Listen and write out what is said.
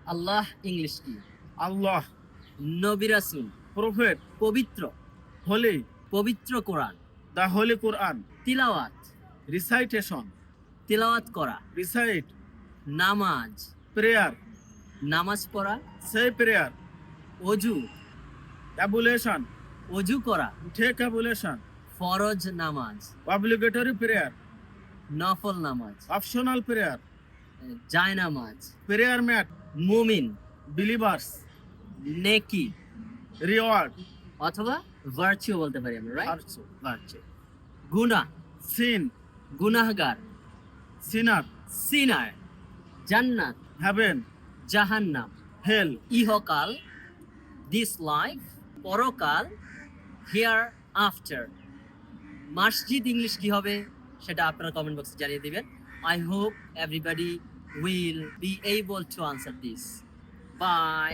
আল্লাহ English কি? Allah, নবী রাসূল, Prophet, পবিত্র, Holy, পবিত্র কোরআন, the Holy Quran, তিলাওয়াত, recitation, তিলাওয়াত করা, recite, নামাজ, prayer, নামাজ পড়া, say prayer, অজু, ablution, অজু করা, take ablution, ফরজ নামাজ, obligatory prayer, নফল নামাজ, optional prayer, জায় নামাজ, prayer mat, মুমিন, believers, নেকি reward, অথবা ভার্চু বলতে পারি আমরা, রাইট? virtue, virtue. গুনাহ, sin, গুনাহগার, sinner, সিনার, জান্নাত, heaven, জাহান্নাম, hell, ইহকাল, দিস লাইফ, পরকাল, হিয়ার আফটার। মসজিদ ইংলিশ কি হবে সেটা আপনারা কমেন্ট বক্সে জানিয়ে দিবেন। I hope everybody will be able to answer this. By.